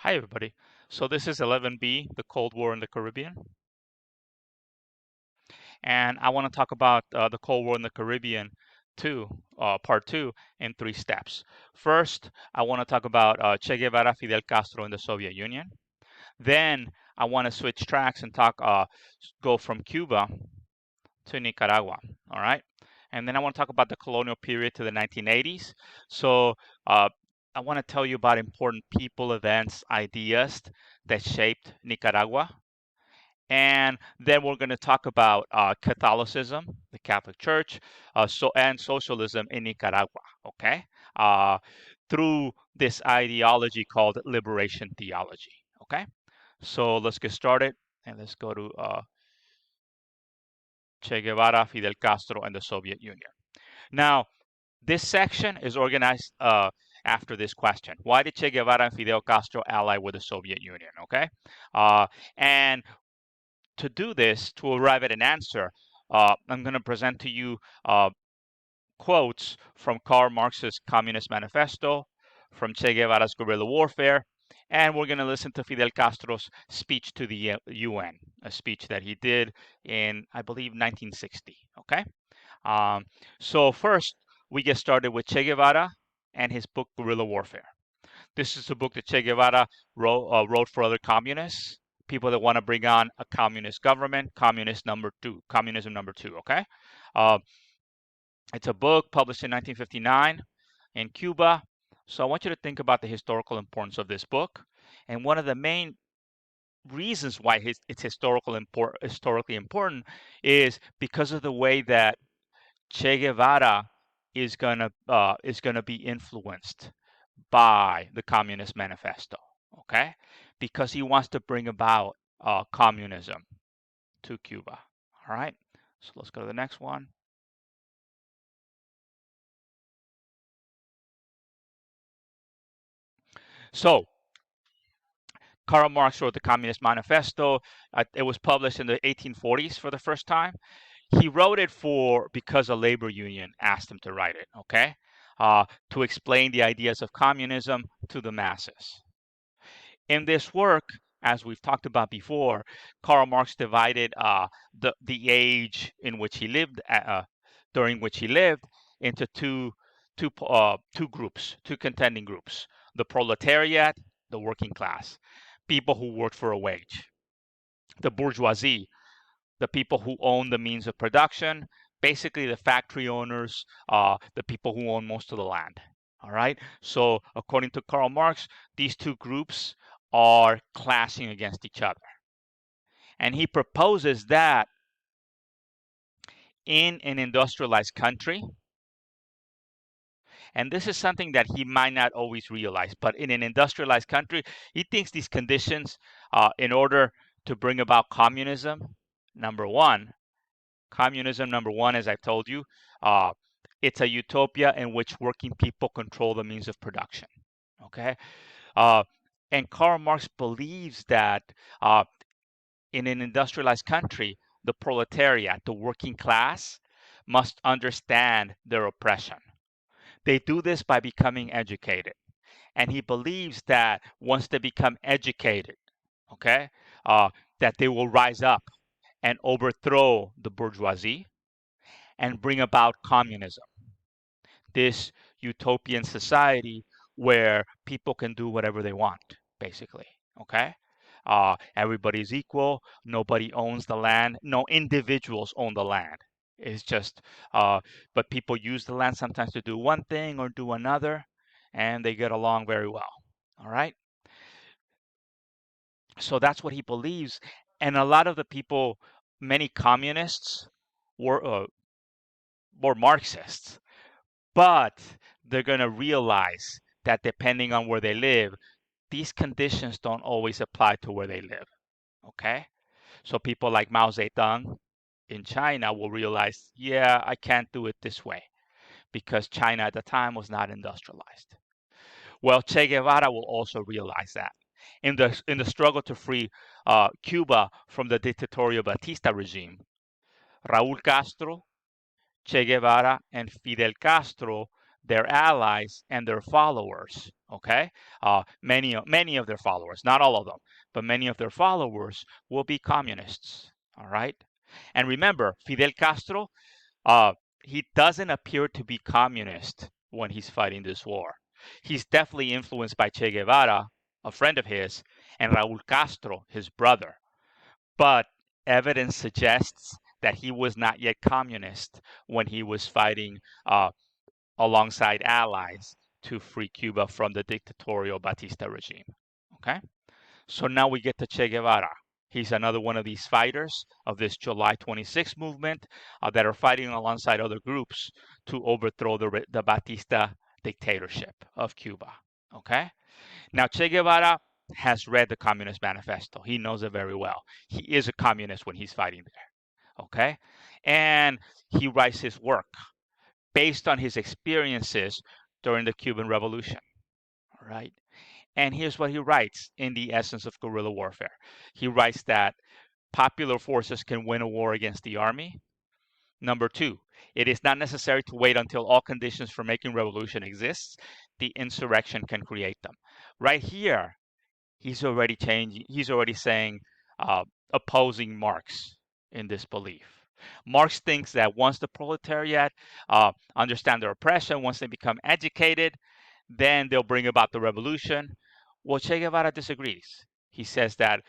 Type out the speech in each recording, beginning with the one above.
Hi, everybody. So this is 11B, the Cold War in the Caribbean. And I want to talk about the Cold War in the Caribbean part two, in three steps. First, I want to talk about Che Guevara, Fidel Castro, and the Soviet Union. Then I want to switch tracks and go from Cuba to Nicaragua. All right. And then I want to talk about the colonial period to the 1980s. So uh, I want to tell you about important people, events, ideas that shaped Nicaragua. And then we're going to talk about Catholicism, the Catholic Church, and socialism in Nicaragua. Okay, uh, through this ideology called liberation theology. Okay, so let's get started and let's go to Che Guevara, Fidel Castro, and the Soviet Union. Now, this section is organized after this question: why did Che Guevara and Fidel Castro ally with the Soviet Union? Okay, and to do this, to arrive at an answer, I'm going to present to you quotes from Karl Marx's Communist Manifesto, from Che Guevara's guerrilla warfare, and we're going to listen to Fidel Castro's speech to the UN, a speech that he did in, I believe, 1960. Okay? Um, so, first, we get started with Che Guevara and his book Guerrilla Warfare. This is a book that Che Guevara wrote for other communists, people that want to bring on a communist government, communism number two. Okay, uh, it's a book published in 1959 in Cuba. So I want you to think about the historical importance of this book, and one of the main reasons why it's historically important is because of the way that Che Guevara is gonna be influenced by the Communist Manifesto, okay? Because he wants to bring about communism to Cuba. All right, so let's go to the next one. So, Karl Marx wrote the Communist Manifesto. It was published in the 1840s for the first time. He wrote it because a labor union asked him to write it, okay? To explain the ideas of communism to the masses. In this work, as we've talked about before, Karl Marx divided the age in which he lived, during which he lived, into two groups, two contending groups: the proletariat, the working class, people who worked for a wage; the bourgeoisie, the people who own the means of production, basically the factory owners, the people who own most of the land. All right. So according to Karl Marx, these two groups are clashing against each other. And he proposes that in an industrialized country, and this is something that he might not always realize, but in an industrialized country, he thinks these conditions, in order to bring about number one, communism, number one, as I've told you, uh, it's a utopia in which working people control the means of production. Okay, uh, and Karl Marx believes that uh, in an industrialized country, the proletariat, the working class, must understand their oppression. They do this by becoming educated. And he believes that once they become educated, okay, that they will rise up and overthrow the bourgeoisie and bring about communism, this utopian society where people can do whatever they want, basically. Okay? Everybody's equal. Nobody owns the land. No individuals own the land. It's just, but people use the land sometimes to do one thing or do another, and they get along very well. All right? So that's what he believes. And a lot of the people, many communists, were Marxists, but they're going to realize that depending on where they live, these conditions don't always apply to where they live. Okay? So people like Mao Zedong in China will realize, yeah, I can't do it this way because China at the time was not industrialized. Well, Che Guevara will also realize that. In the struggle to free Cuba from the dictatorial Batista regime, Raúl Castro, Che Guevara, and Fidel Castro, their allies and their followers, Okay, many of their followers, not all of them, but many of their followers will be communists. All right, and remember, Fidel Castro, he doesn't appear to be communist when he's fighting this war. He's definitely influenced by Che Guevara, a friend of his, and Raúl Castro, his brother. But evidence suggests that he was not yet communist when he was fighting alongside allies to free Cuba from the dictatorial Batista regime. Okay? So now we get to Che Guevara. He's another one of these fighters of this July 26 movement that are fighting alongside other groups to overthrow the Batista dictatorship of Cuba. Okay? Now, Che Guevara has read the Communist Manifesto. He knows it very well. He is a communist when he's fighting there. Okay? And he writes his work based on his experiences during the Cuban Revolution. All right? And here's what he writes in The Essence of Guerrilla Warfare. He writes that popular forces can win a war against the army. Number two, it is not necessary to wait until all conditions for making revolution exists. The insurrection can create them. Right here, he's already changing. He's already saying opposing Marx in this belief. Marx thinks that once the proletariat understand their oppression, once they become educated, then they'll bring about the revolution. Well, Che Guevara disagrees. He says that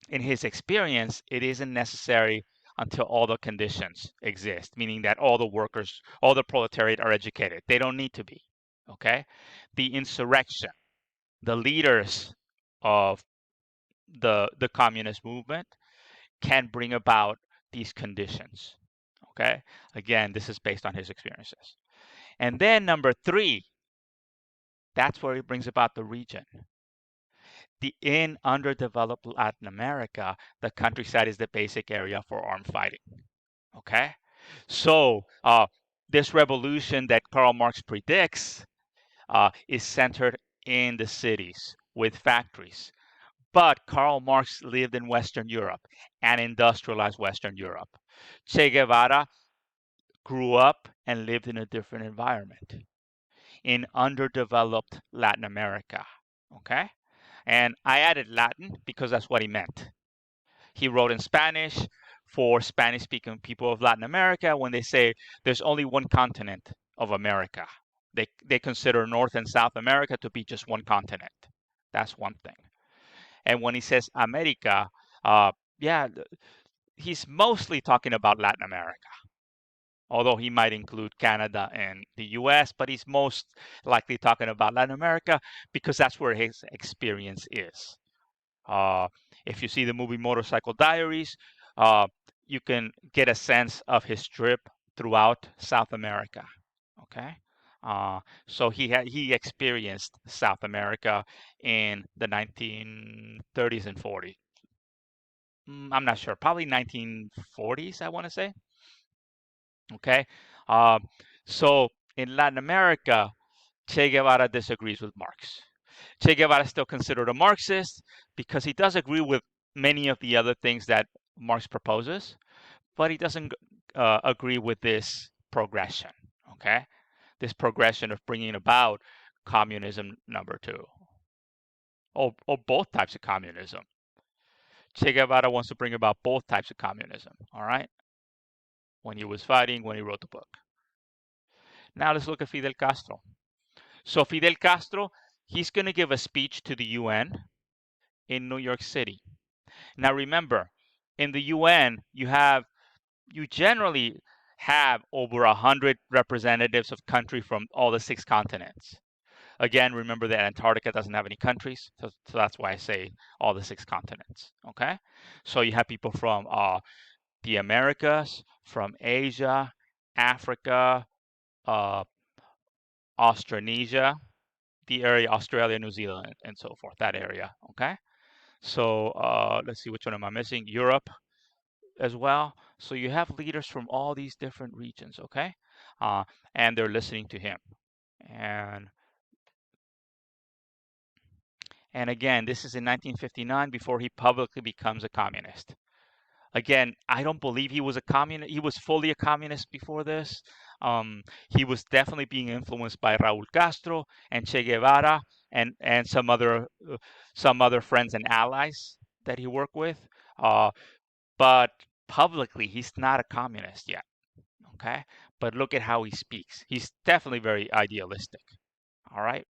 in his experience, it isn't necessary until all the conditions exist, meaning that all the workers, all the proletariat are educated. They don't need to be. Okay? The insurrection, the leaders of the communist movement can bring about these conditions. Okay? Again, this is based on his experiences. And then number three, that's where he brings about the region. In underdeveloped Latin America, the countryside is the basic area for armed fighting. Okay? So, this revolution that Karl Marx predicts is centered in the cities with factories. But Karl Marx lived in Western Europe and industrialized Western Europe. Che Guevara grew up and lived in a different environment in underdeveloped Latin America. Okay? And I added Latin because that's what he meant. He wrote in Spanish for Spanish speaking people of Latin America when they say there's only one continent of America. They consider North and South America to be just one continent. That's one thing. And when he says America, yeah, he's mostly talking about Latin America, although he might include Canada and the US, but he's most likely talking about Latin America because that's where his experience is. If you see the movie Motorcycle Diaries, you can get a sense of his trip throughout South America. Okay, so he experienced South America in the 1930s and 40s. I'm not sure, probably 1940s, I want to say. Okay, so in Latin America, Che Guevara disagrees with Marx. Che Guevara is still considered a Marxist because he does agree with many of the other things that Marx proposes, but he doesn't agree with this progression, okay? This progression of bringing about communism number two, or both types of communism. Che Guevara wants to bring about both types of communism, all right? When he was fighting, when he wrote the book. Now let's look at Fidel Castro. So Fidel Castro, he's going to give a speech to the UN in New York City. Now remember, in the UN, you generally have over 100 representatives of country from all the 6 continents. Again, remember that Antarctica doesn't have any countries, so that's why I say all the 6 continents. Okay, so you have people from the Americas, from Asia, Africa, uh, Australasia, the area, Australia, New Zealand, and so forth. That area. Okay, so let's see, which one am I missing? Europe as well. So you have leaders from all these different regions, okay? And they're listening to him. And again, this is in 1959 before he publicly becomes a communist. Again, I don't believe he was a communist. He was fully a communist before this. He was definitely being influenced by Raúl Castro and Che Guevara and some other friends and allies that he worked with. Uh, but publicly, he's not a communist yet. Okay, but look at how he speaks. He's definitely very idealistic. All right.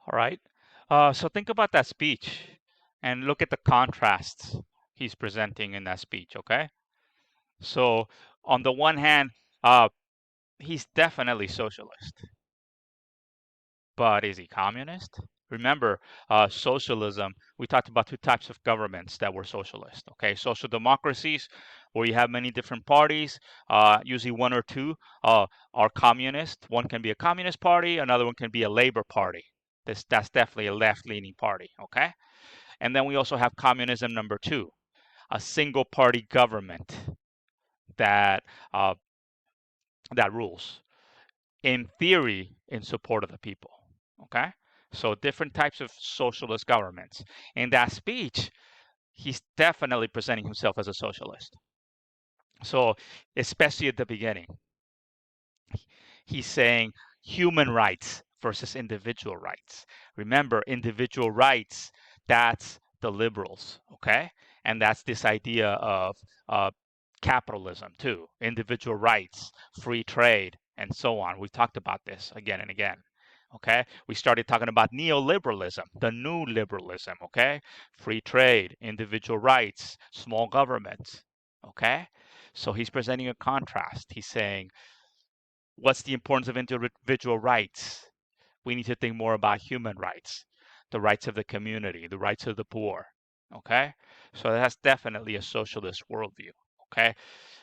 All right. So think about that speech and look at the contrasts he's presenting in that speech, okay? So on the one hand, uh, he's definitely socialist, but is he communist? Remember, socialism, we talked about two types of governments that were socialist, okay? Social democracies, where you have many different parties, usually one or two are communist. One can be a communist party, another one can be a labor party. That's definitely a left-leaning party, okay? And then we also have communism number two, a single party government that uh, that rules, in theory, in support of the people. Okay? So different types of socialist governments. In that speech, he's definitely presenting himself as a socialist. So especially at the beginning, he's saying human rights versus individual rights. Remember, individual rights, that's the liberals, okay? And that's this idea of uh, capitalism too, individual rights, free trade, and so on. We've talked about this again and again. Okay, we started talking about neoliberalism, the new liberalism. Okay, free trade, individual rights, small government. Okay, so he's presenting a contrast. He's saying, what's the importance of individual rights? We need to think more about human rights, the rights of the community, the rights of the poor. Okay, so that's definitely a socialist worldview. Okay,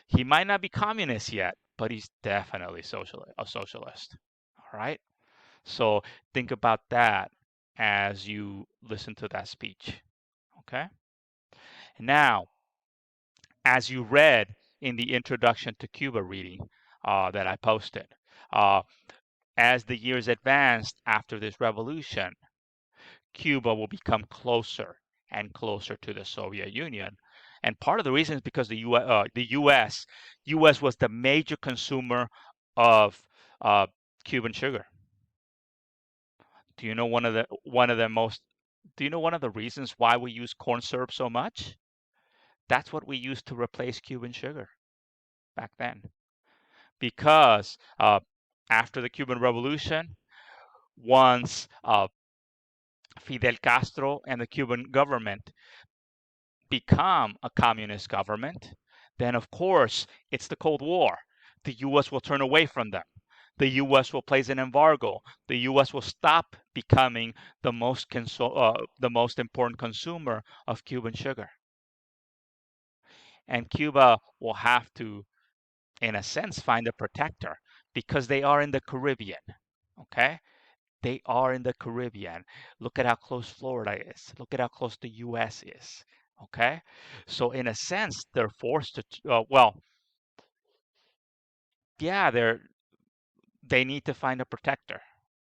he might not be communist yet, but he's definitely a socialist. All right, so think about that as you listen to that speech. Okay, now as you read in the introduction to Cuba reading that I posted. Uh, as the years advanced after this revolution, Cuba will become closer and closer to the Soviet Union. And part of the reason is because the U.S. was the major consumer of Cuban sugar. Do you know Do you know one of the reasons why we use corn syrup so much? That's what we used to replace Cuban sugar back then. Because after the Cuban Revolution, once Fidel Castro and the Cuban government become a communist government, then of course it's the Cold War. The U.S. will turn away from them. The U.S. will place an embargo. The U.S. will stop becoming the most important consumer of Cuban sugar. And Cuba will have to, in a sense, find a protector because they are in the Caribbean. Okay? They are in the Caribbean. Look at how close Florida is. Look at how close the U.S. is. Okay? So, in a sense, they're forced to, yeah, they need to find a protector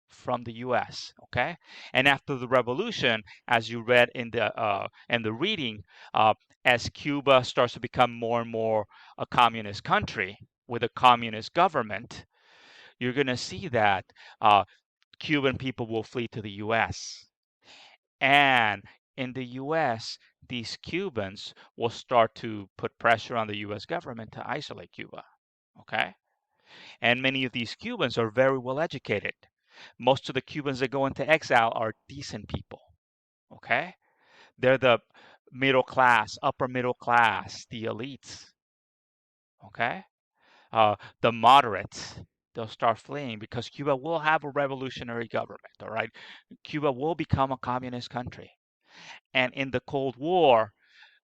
from the U.S. Okay, and after the revolution, as you read in the reading, as Cuba starts to become more and more a communist country with a communist government, you're going to see that Cuban people will flee to the U.S. And in the U.S., these Cubans will start to put pressure on the U.S. government to isolate Cuba. Okay, and many of these Cubans are very well educated. Most of the Cubans that go into exile are decent people. Okay? They're the middle class, upper middle class, the elites. Okay? The moderates, they'll start fleeing because Cuba will have a revolutionary government. All right? Cuba will become a communist country. And in the Cold War,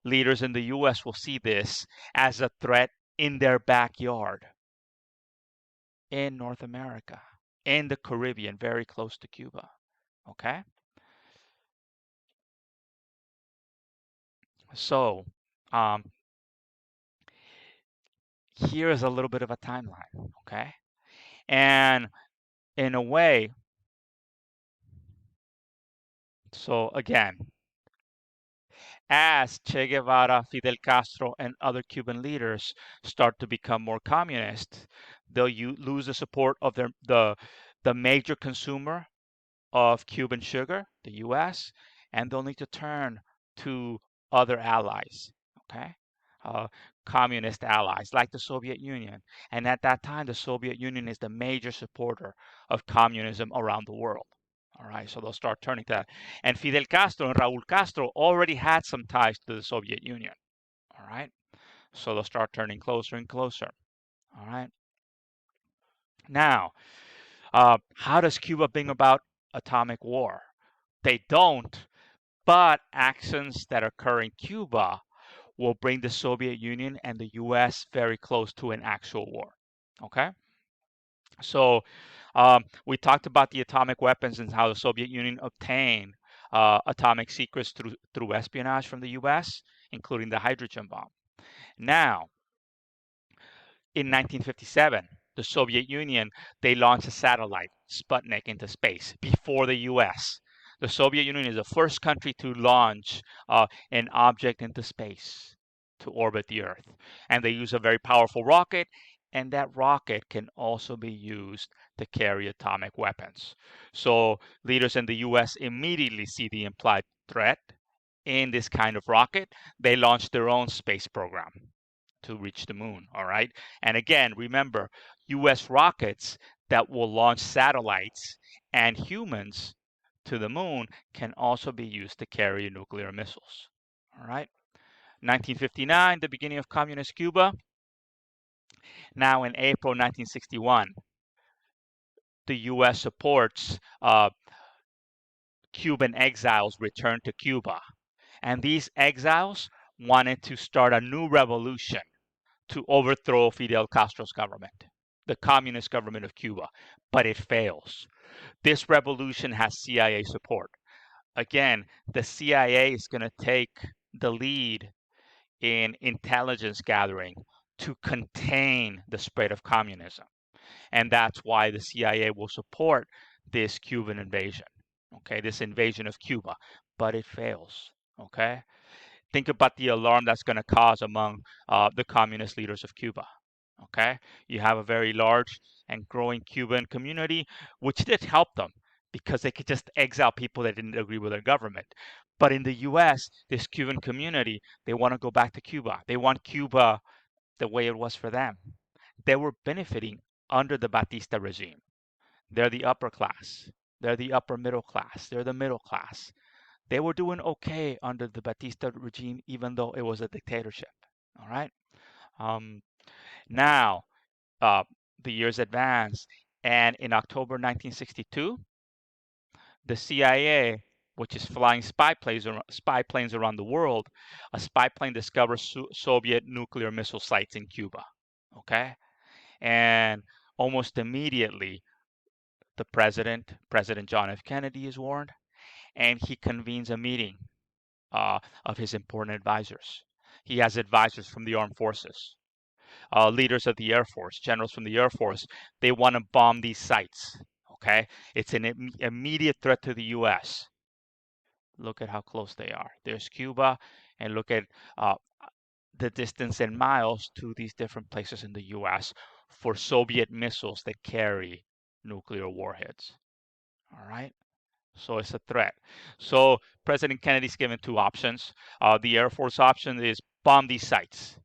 leaders in the US will see this as a threat in their backyard in North America, in the Caribbean, very close to Cuba. Okay? So, um, here is a little bit of a timeline. Okay? And in a way, so again, as Che Guevara, Fidel Castro, and other Cuban leaders start to become more communist, they'll lose the support of the major consumer of Cuban sugar, the U.S., and they'll need to turn to other allies, okay? Uh, Communist allies like the Soviet Union. And at that time, the Soviet Union is the major supporter of communism around the world, All right, so they'll start turning to that. And Fidel Castro and Raul Castro already had some ties to the Soviet Union. All right, so they'll start turning closer and closer. All right. Now, how does Cuba bring about atomic war? They don't, but actions that occur in Cuba will bring the Soviet Union and the US very close to an actual war. Okay? So we talked about the atomic weapons and how the Soviet Union obtained atomic secrets through espionage from the US, including the hydrogen bomb. Now, in 1957, the Soviet Union, they launched a satellite, Sputnik, into space before the US. The Soviet Union is the first country to launch an object into space to orbit the Earth. And they use a very powerful rocket, and that rocket can also be used to carry atomic weapons. So leaders in the US immediately see the implied threat in this kind of rocket. They launch their own space program to reach the moon. All right. And again, remember, US rockets that will launch satellites and humans to the moon can also be used to carry nuclear missiles. All right. 1959, the beginning of communist Cuba. Now, in April 1961, the US supports Cuban exiles return to Cuba. And these exiles wanted to start a new revolution to overthrow Fidel Castro's government, the communist government of Cuba, but it fails. This revolution has CIA support. Again, the CIA is going to take the lead in intelligence gathering to contain the spread of communism. And that's why the CIA will support this Cuban invasion, okay, this invasion of Cuba, but it fails, okay? Think about the alarm that's going to cause among the communist leaders of Cuba. Okay, you have a very large and growing Cuban community, which did help them because they could just exile people that didn't agree with their government. But in the U.S., this Cuban community, they want to go back to Cuba. They want Cuba the way it was for them. They were benefiting under the Batista regime. They're the upper class. They're the upper middle class. They're the middle class. They were doing okay under the Batista regime, even though it was a dictatorship. All right. Um, Now, the years advance, and in October 1962, the CIA, which is flying spy planes around the world, a spy plane discovers Soviet nuclear missile sites in Cuba. Okay, and almost immediately, the President John F. Kennedy, is warned, and he convenes a meeting of his important advisors. He has advisors from the armed forces, leaders of the Air Force, generals from the Air Force. They want to bomb these sites. Okay, it's an immediate threat to the U.S. Look at how close they are. There's Cuba, and look at the distance in miles to these different places in the U.S. for Soviet missiles that carry nuclear warheads. All right. So it's a threat. So President Kennedy's given two options. The Air Force option is bomb these sites.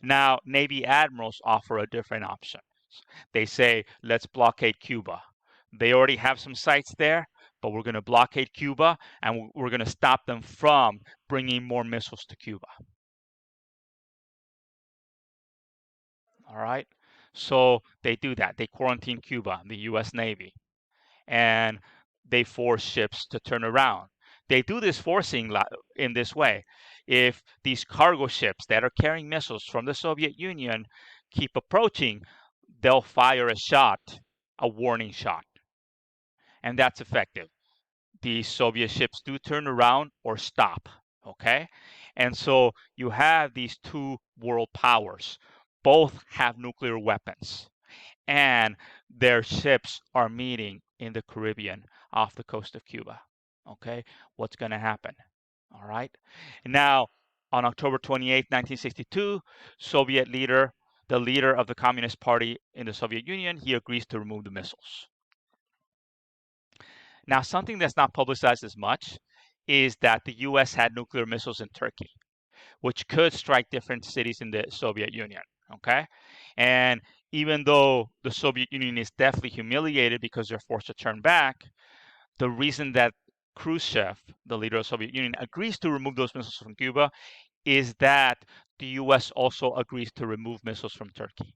Now, Navy admirals offer a different option. They say, let's blockade Cuba. They already have some sites there, but we're going to blockade Cuba and we're going to stop them from bringing more missiles to Cuba. All right. So they do that. They quarantine Cuba, the U.S. Navy, and they force ships to turn around. They do this forcing in this way. If these cargo ships that are carrying missiles from the Soviet Union keep approaching, they'll fire a shot, a warning shot, and that's effective. The Soviet ships do turn around or stop, okay? And so you have these two world powers. Both have nuclear weapons, and their ships are meeting in the Caribbean off the coast of Cuba. Okay, what's going to happen? All right. Now, on October 28, 1962, Soviet leader, the leader of the Communist Party in the Soviet Union, he agrees to remove the missiles. Now, something that's not publicized as much is that the US had nuclear missiles in Turkey, which could strike different cities in the Soviet Union. Okay. And even though the Soviet Union is definitely humiliated because they're forced to turn back, the reason that Khrushchev, the leader of the Soviet Union, agrees to remove those missiles from Cuba is that the US also agrees to remove missiles from Turkey.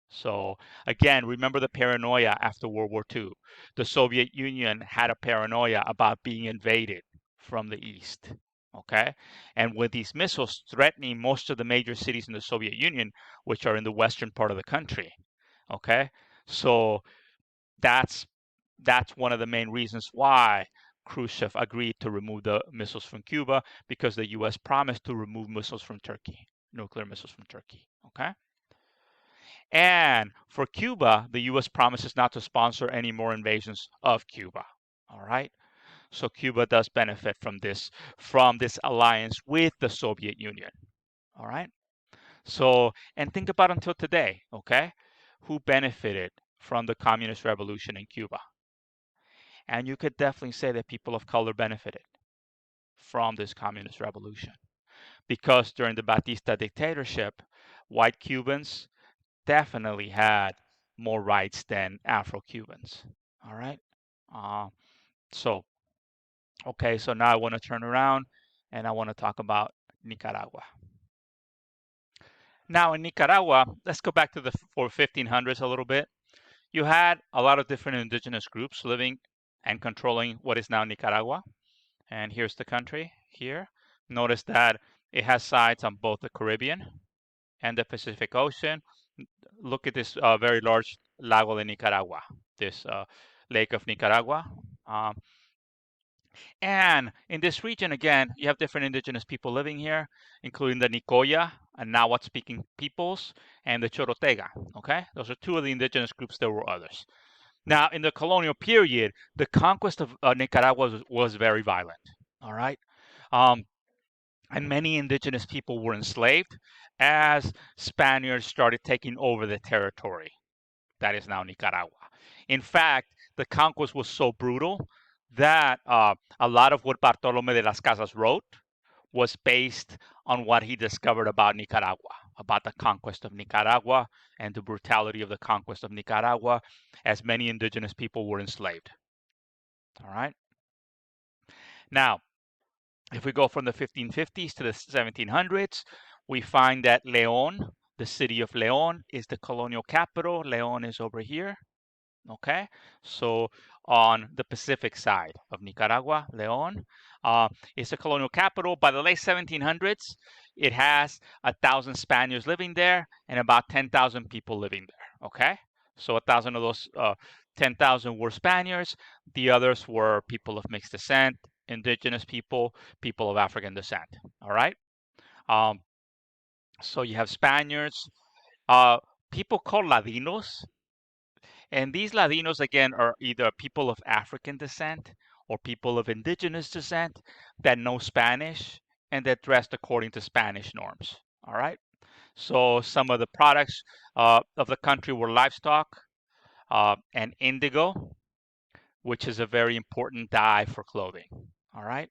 So again, remember the paranoia after World War II. The Soviet Union had a paranoia about being invaded from the east. Okay, and with these missiles threatening most of the major cities in the Soviet Union, which are in the western part of the country. Okay, so that's one of the main reasons why Khrushchev agreed to remove the missiles from Cuba, because the US promised to remove missiles from Turkey, nuclear missiles from Turkey. Okay. And for Cuba, the US promises not to sponsor any more invasions of Cuba. All right. So Cuba does benefit from this alliance with the Soviet Union. All right. So, and think about until today, okay? Who benefited from the communist revolution in Cuba? And you could definitely say that people of color benefited from this communist revolution, because during the Batista dictatorship, white Cubans definitely had more rights than Afro-Cubans. All right. Uh, so, okay, so now I want to turn around and I want to talk about Nicaragua. Now in Nicaragua, let's go back to the 1500s a little bit. You had a lot of different indigenous groups living and controlling what is now Nicaragua. And here's the country here. Notice that it has sides on both the Caribbean and the Pacific Ocean. Look at this very large Lago de Nicaragua, this Lake of Nicaragua. Um, and in this region, again, you have different indigenous people living here, including the Nicoya and Nahuatl-speaking peoples and the Chorotega. Okay, those are two of the indigenous groups. There were others. Now, in the colonial period, the conquest of Nicaragua was very violent. All right. Um, and many indigenous people were enslaved as Spaniards started taking over the territory that is now Nicaragua. In fact, the conquest was so brutal that a lot of what Bartolome de las Casas wrote was based on what he discovered about Nicaragua, about the conquest of Nicaragua and the brutality of the conquest of Nicaragua, as many indigenous people were enslaved. All right. Now, if we go from the 1550s to the 1700s, we find that León, the city of León, is the colonial capital. León is over here. Okay, so on the Pacific side of Nicaragua, León is the colonial capital. By the late 1700s, it has 1,000 Spaniards living there and about 10,000 people living there. Okay, so 1,000 of those 10,000 were Spaniards. The others were people of mixed descent, indigenous people, people of African descent. All right, um, so you have Spaniards, people called Ladinos. And these Ladinos, again, are either people of African descent or people of indigenous descent that know Spanish and that dressed according to Spanish norms. All right. So some of the products of the country were livestock and indigo, which is a very important dye for clothing. All right.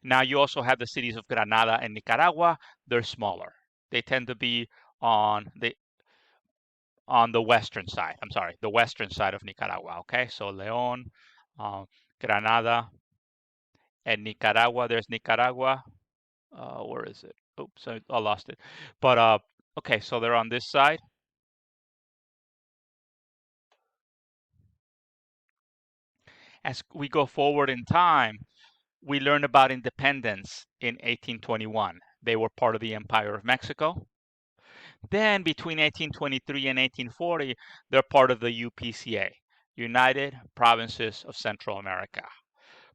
Now you also have the cities of Granada and Nicaragua. They're smaller. They tend to be on the western side. I'm sorry, the western side of Nicaragua. Okay, so León, Granada, and Nicaragua. There's Nicaragua. Where is it? Oops, I lost it. But okay, so they're on this side. As we go forward in time, we learn about independence in 1821. They were part of the Empire of Mexico. Then between 1823 and 1840, they're part of the UPCA, United Provinces of Central America.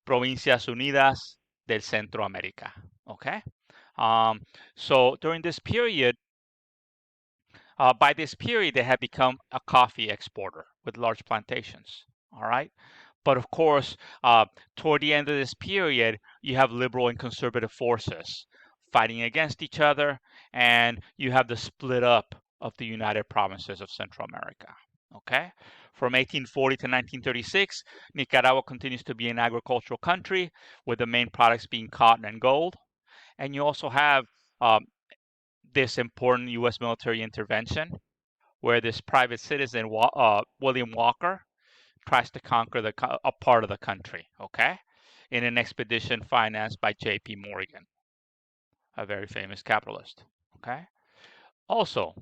Provincias Unidas del Centroamérica. Okay. So during this period, by this period, they had become a coffee exporter with large plantations. All right. But of course, toward the end of this period, you have liberal and conservative forces fighting against each other, and you have the split up of the United Provinces of Central America. Okay? From 1840 to 1936, Nicaragua continues to be an agricultural country, with the main products being cotton and gold. And you also have this important U.S. military intervention, where this private citizen, William Walker, tries to conquer a part of the country, okay, in an expedition financed by J.P. Morgan, a very famous capitalist, okay. Also,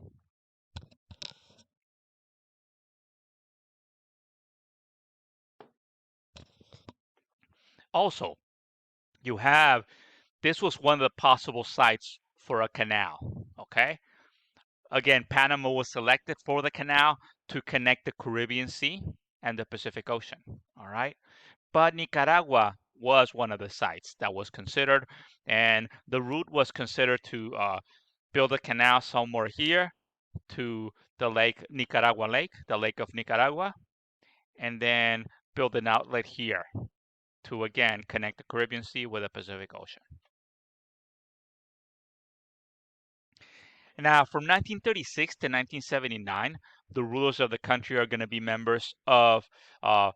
you have, this was one of the possible sites for a canal, okay. Again, Panama was selected for the canal to connect the Caribbean Sea and the Pacific Ocean, all right. But Nicaragua was one of the sites that was considered, and the route was considered to build a canal somewhere here to the lake, Nicaragua Lake, the Lake of Nicaragua, and then build an outlet here to again connect the Caribbean Sea with the Pacific Ocean. Now, from 1936 to 1979, the rulers of the country are going to be members of the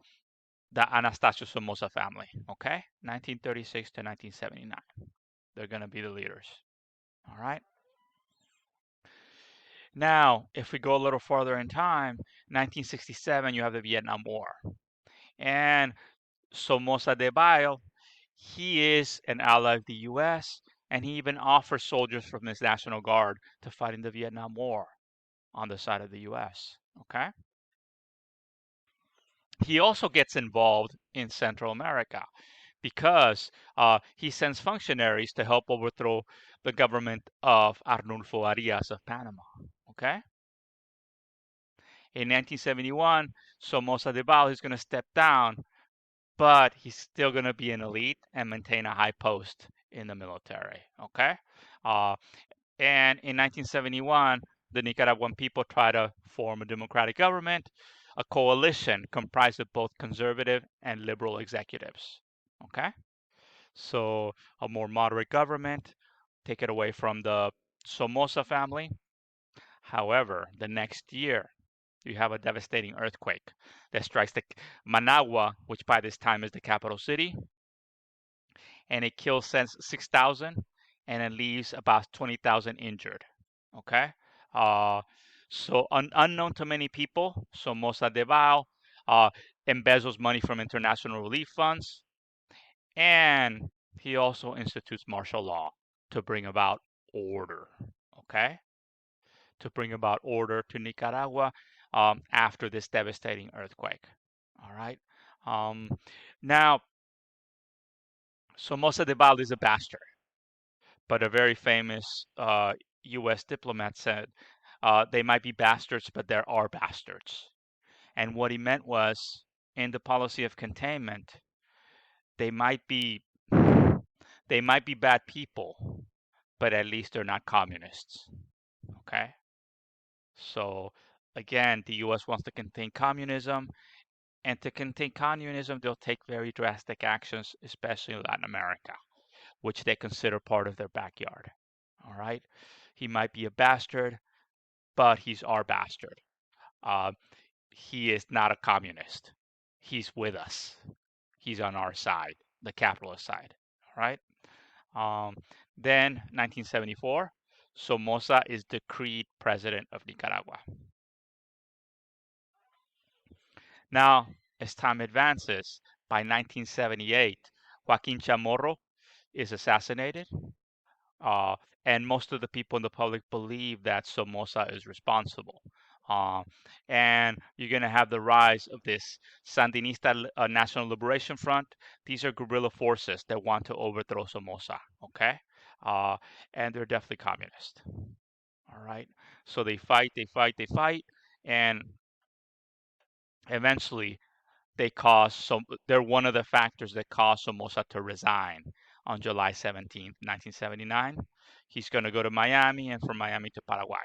Anastasio Somoza family. Okay, 1936 to 1979, they're going to be the leaders. All right. Now, if we go a little farther in time, 1967, you have the Vietnam War, and Somoza Debayle, he is an ally of the U.S., and he even offers soldiers from his National Guard to fight in the Vietnam War on the side of the U.S. Okay. He also gets involved in Central America because he sends functionaries to help overthrow the government of Arnulfo Arias of Panama. Okay. In 1971, Somoza Debayle is going to step down, but he's still going to be an elite and maintain a high post in the military. Okay. Uh, and in 1971, the Nicaraguan people try to form a democratic government, a coalition comprised of both conservative and liberal executives. Okay. So a more moderate government, take it away from the Somoza family. However, the next year, you have a devastating earthquake that strikes the Managua, which by this time is the capital city, and it kills 6,000 and it leaves about 20,000 injured. Okay, uh, so unknown to many people, Somoza Debayle embezzles money from international relief funds, and he also institutes martial law to bring about order. Okay, to bring about order to Nicaragua after this devastating earthquake. All right. Um, now, Somoza Debayle is a bastard, but a very famous U.S. diplomat said they might be bastards, but there are bastards. And what he meant was, in the policy of containment, they might be bad people, but at least they're not communists. Okay. So again, the U.S. wants to contain communism, and to contain communism, they'll take very drastic actions, especially in Latin America, which they consider part of their backyard. All right. He might be a bastard, but he's our bastard. Uh, he is not a communist. He's with us. He's on our side, the capitalist side. All right. Um, then 1974, Somoza is decreed president of Nicaragua. Now, as time advances, by 1978, Joaquin Chamorro is assassinated. Uh, and most of the people in the public believe that Somoza is responsible. Uh, and you're going to have the rise of this Sandinista National Liberation Front. These are guerrilla forces that want to overthrow Somoza, okay? Uh, and they're definitely communist, all right? So they fight, and eventually they're one of the factors that caused Somoza to resign on July 17th, 1979. He's going to go to Miami, and from Miami to Paraguay.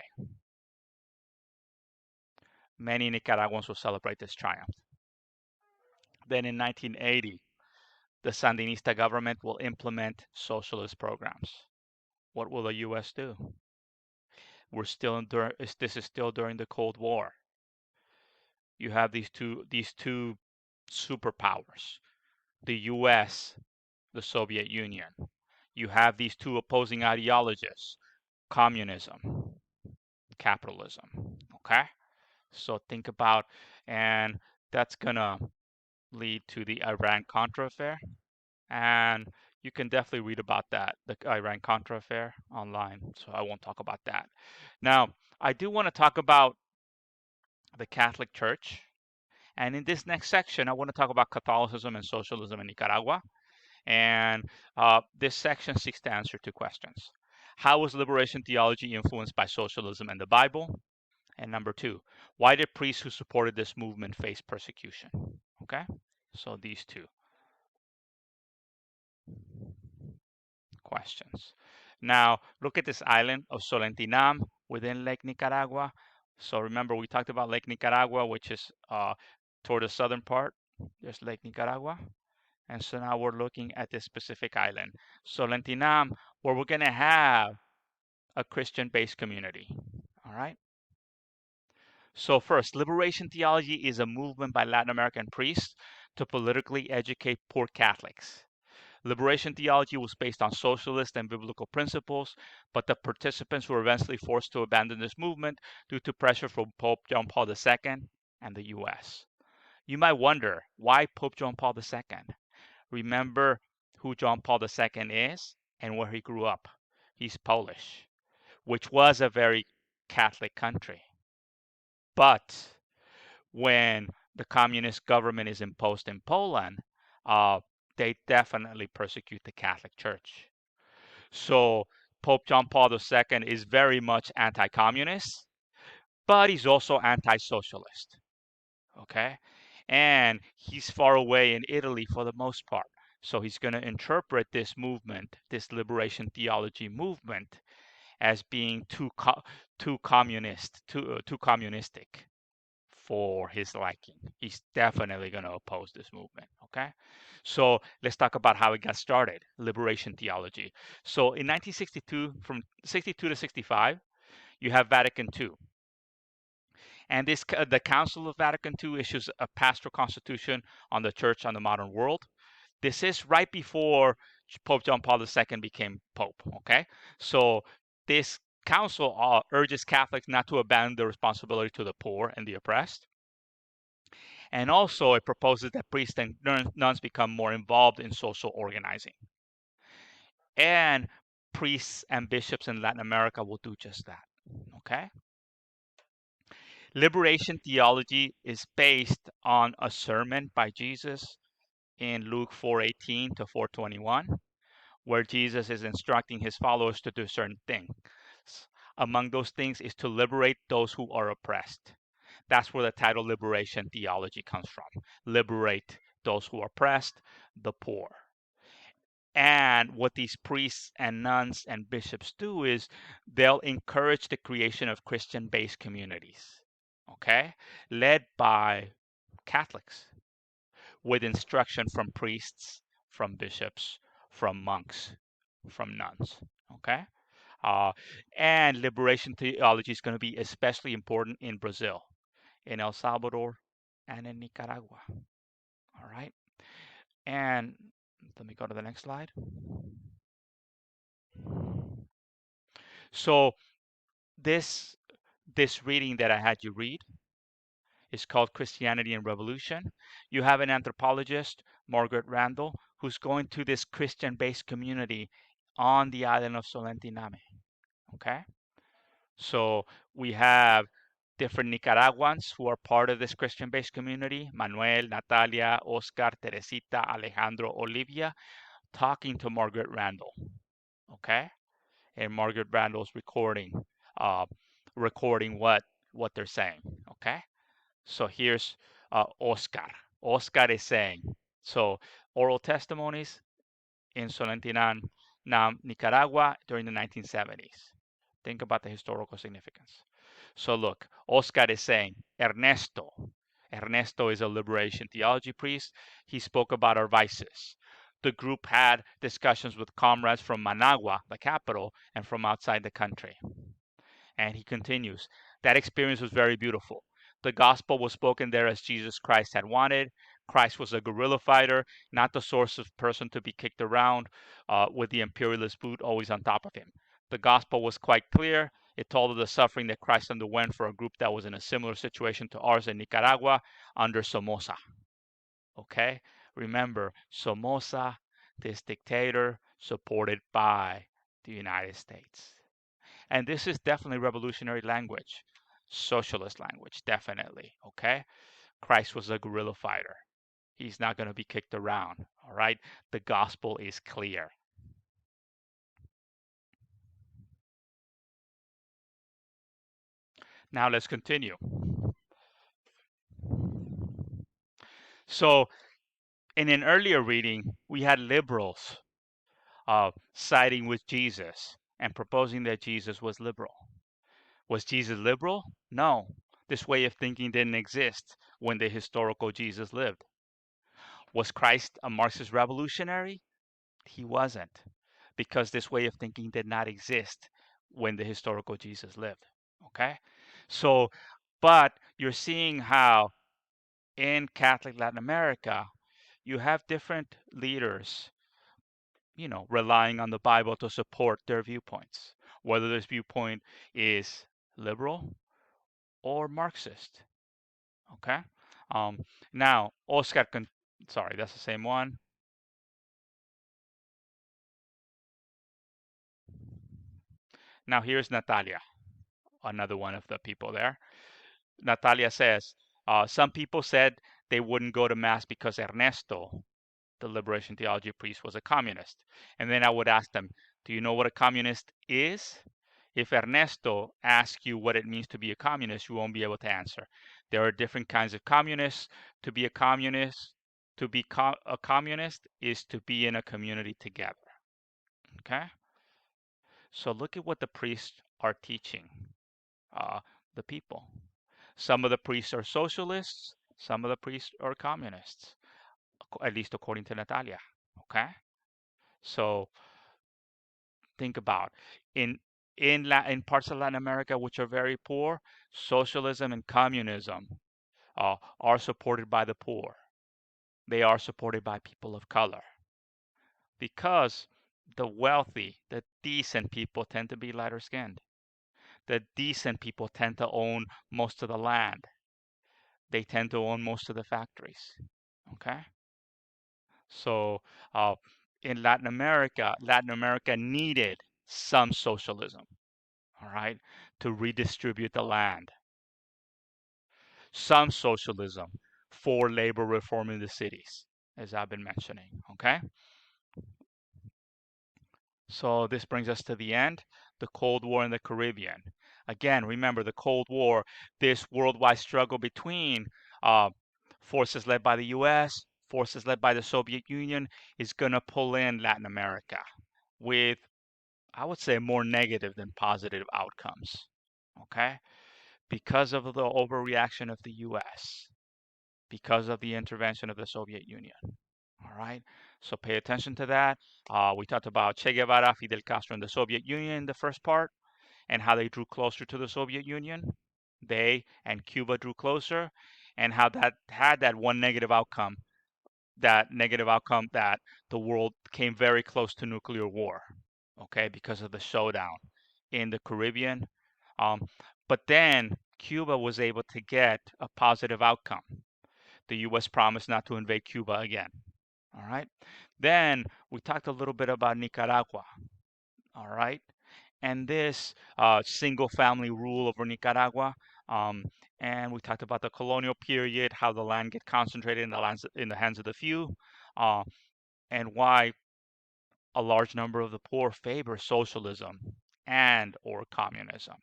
Many Nicaraguans will celebrate this triumph. Then in 1980, the Sandinista government will implement socialist programs. What will the U.S. do? This is still during the Cold War. You have these two superpowers, the U.S., the Soviet Union. You have these two opposing ideologies, communism, capitalism. Okay? So think about, and That's gonna lead to the Iran-Contra affair, and you can definitely read about that, the Iran-Contra affair, online, so I won't talk about that. Now, I do want to talk about the Catholic Church, and in this next section, I want to talk about Catholicism and socialism in Nicaragua. And this section seeks to answer two questions. How was liberation theology influenced by socialism and the Bible? And number two, why did priests who supported this movement face persecution? Okay, so these two questions. Now, look at this island of Solentinam within Lake Nicaragua. So remember, we talked about Lake Nicaragua, which is toward the southern part. There's Lake Nicaragua. And so now we're looking at this specific island, Solentinam, where we're going to have a Christian-based community. All right. So first, liberation theology is a movement by Latin American priests to politically educate poor Catholics. Liberation theology was based on socialist and biblical principles, but the participants were eventually forced to abandon this movement due to pressure from Pope John Paul II and the US. You might wonder, why Pope John Paul II? Remember who John Paul II is and where he grew up. He's Polish, which was a very Catholic country. But when the communist government is imposed in Poland, they definitely persecute the Catholic Church. So Pope John Paul II is very much anti-communist, but he's also anti-socialist. Okay, and he's far away in Italy for the most part. So he's going to interpret this movement, this liberation theology movement, as being too communistic for his liking. He's definitely going to oppose this movement. Okay, so let's talk about how it got started. Liberation theology. So in 1962, from 62 to 65, you have Vatican II. And the Council of Vatican II issues a pastoral constitution on the church on the modern world. This is right before Pope John Paul II became Pope. Okay, so this council urges Catholics not to abandon their responsibility to the poor and the oppressed. And also, it proposes that priests and nuns become more involved in social organizing. And priests and bishops in Latin America will do just that. Okay? Liberation theology is based on a sermon by Jesus in Luke 4:18 to 4:21, where Jesus is instructing his followers to do certain things. Among those things is to liberate those who are oppressed. That's where the title liberation theology comes from. Liberate those who are oppressed, the poor. And what these priests and nuns and bishops do is they'll encourage the creation of Christian-based communities, okay, led by Catholics, with instruction from priests, from bishops, from monks, from nuns, okay? And liberation theology is going to be especially important in Brazil, in El Salvador, and in Nicaragua, all right? And let me go to the next slide. So this reading that I had you read is called Christianity and Revolution. You have an anthropologist, Margaret Randall, who's going to this Christian-based community on the island of Solentiname. Okay, so we have different Nicaraguans who are part of this Christian-based community: Manuel, Natalia, Oscar, Teresita, Alejandro, Olivia, talking to Margaret Randall. Okay, and Margaret Randall's recording what they're saying. Okay, so here's Oscar. Oscar is saying, so oral testimonies in Solentinam, Nicaragua during the 1970s. Think about the historical significance. So look, Oscar is saying, Ernesto. Ernesto is a liberation theology priest. He spoke about our vices. The group had discussions with comrades from Managua, the capital, and from outside the country. And he continues, that experience was very beautiful. The gospel was spoken there as Jesus Christ had wanted. Christ was a guerrilla fighter, not the source of person to be kicked around with the imperialist boot always on top of him. The gospel was quite clear. It told of the suffering that Christ underwent for a group that was in a similar situation to ours in Nicaragua under Somoza. Okay? Remember, Somoza, this dictator supported by the United States. And this is definitely revolutionary language, socialist language, definitely. Okay? Christ was a guerrilla fighter. He's not going to be kicked around. All right? The gospel is clear. Now let's continue. So, in an earlier reading, we had liberals siding with Jesus and proposing that Jesus was liberal. Was Jesus liberal? No. This way of thinking didn't exist when the historical Jesus lived. Was Christ a Marxist revolutionary? He wasn't, because this way of thinking did not exist when the historical Jesus lived. Okay? So, but you're seeing how in Catholic Latin America, you have different leaders, relying on the Bible to support their viewpoints, whether this viewpoint is liberal or Marxist. Okay. Now, sorry, that's the same one. Now, here's Natalia, another one of the people there. Natalia says, some people said they wouldn't go to Mass because Ernesto, the liberation theology priest, was a communist. And then I would ask them, do you know what a communist is? If Ernesto asks you what it means to be a communist, you won't be able to answer. There are different kinds of communists. To be a communist, a communist is to be in a community together. Okay? So look at what the priests are teaching the people. Some of the priests are socialists, some of the priests are communists, at least according to Natalia. Okay? So think about in parts of Latin America which are very poor, socialism and communism are supported by the poor. They are supported by people of color because the wealthy, the decent people tend to be lighter skinned. The decent people tend to own most of the land. They tend to own most of the factories. Okay? So in Latin America needed some socialism, all right, to redistribute the land. Some socialism for labor reform in the cities, as I've been mentioning, okay? So this brings us to the end, the Cold War in the Caribbean. Again, remember the Cold War, this worldwide struggle between forces led by the US, forces led by the Soviet Union, is going to pull in Latin America with, I would say, more negative than positive outcomes, okay? Because of the overreaction of the US, because of the intervention of the Soviet Union. All right, so pay attention to that. We talked about Che Guevara, Fidel Castro, and the Soviet Union in the first part, and how they drew closer to the Soviet Union. They and Cuba drew closer, and how that had that one negative outcome, that the world came very close to nuclear war, okay, because of the showdown in the Caribbean. But then Cuba was able to get a positive outcome. The U.S. promised not to invade Cuba again. All right. Then we talked a little bit about Nicaragua. All right. And this single family rule over Nicaragua. Um, and we talked about the colonial period, how the land get concentrated in the hands of the few, uh, and why a large number of the poor favor socialism and or communism.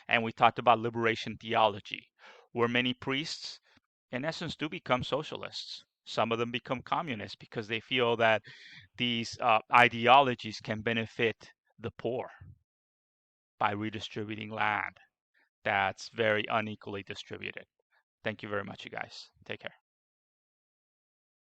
And we talked about liberation theology, where many priests in essence do become socialists. Some of them become communists because they feel that these ideologies can benefit the poor by redistributing land that's very unequally distributed. Thank you very much, you guys. Take care.